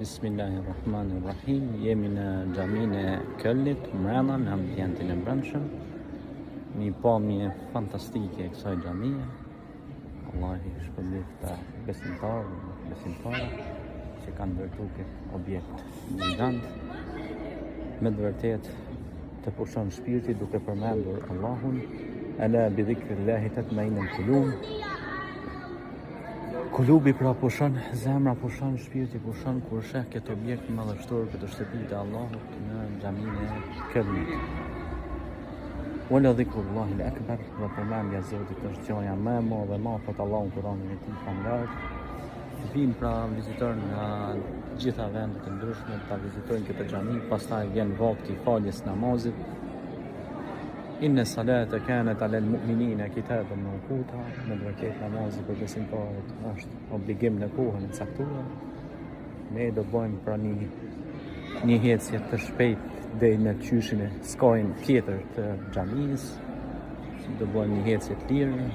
Bismillahirrahmanirrahim. Jemi në xhamin e Kölnit, mrena në ambientin e brendshëm. Një pamje fantastike e kësaj xhamie. Allahi shpërblyf të besimtarë që kanë ndërtuar këtë objekt gigant. Me të vërtetë të pushon shpirti duke përmendur Allahun. Ala bi dhikrillahi tatma'innul qulub. Kulubi pra pushon, zemra pushon, shpirti pushon kur sheh këtë objekt madhështor, këtë shtëpi të Allahut në xhamin e Kölnit. Wala dhikrullahi al-akbar, dhe përmendja e Zotit është gjaja më e madhe, më afër Allahut Kur'anin e tij famlar. Vijnë pra vizitorë nga gjitha vendet e ndryshme ta vizitojnë këtë xhami, pastaj vjen vakti i faljes namazit. Inna salata kanat 'ala al-mu'minina kitaban mawquta, në vërtet namazi për besimtarët është obligim në kohën e caktuar. Ne do bëjmë pra një ecje të shpejtë deri në qyshin e skajin tjetër të xhamisë. Do bëjmë një ecje të lirë.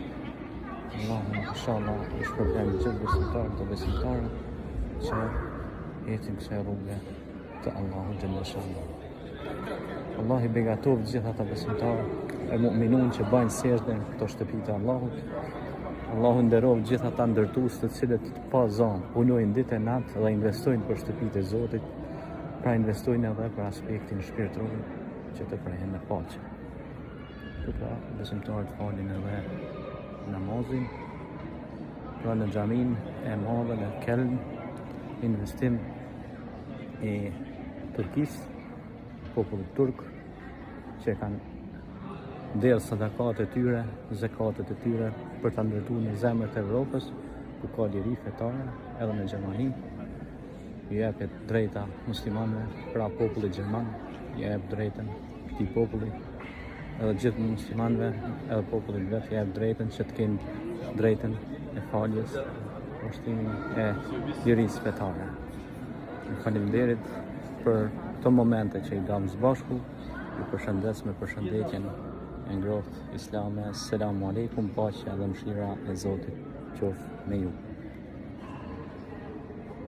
Allahu inshallah i shpërblen gjithë besimtarët që ecin kësaj rrugë të Allahut xhalla xhala. Allah i begatov gjithë ata besimtarë e mu'minun që bajnë sejdë në këto shtëpi të Allahut. Allahu nderoj gjithë ata ndërtues të cilët pa zonë punojnë ditë e natë dhe investojnë për shtëpitë e Zotit, pra investojnë edhe për aspektin shpirtëror që të prehen në paqe. Pra besimtarët falin edhe namazin, pra në xhamin e madhe në Köln, investim e Turkisë, popullit turk që kanë derë sadakat e tyre, zakatet e tyre për të ndërtuar në zemrat e Evropës, ku ka liri fetare edhe në Gjermani. I jepet drejta muslimanëve, pra popullit gjerman, i jep drejtën këtij populli, edhe gjithë muslimanëve, edhe popullit vetë i jep drejtën që të kenë drejtën e faljes, ushtrimin e lirisë fetare. Faleminderit për këto momente që i dam së bashku, ju përshëndes me përshëndetjen e ngrohtë islame. Selamu alaikum, paqja dhe mëshira e Zotit qoftë me ju.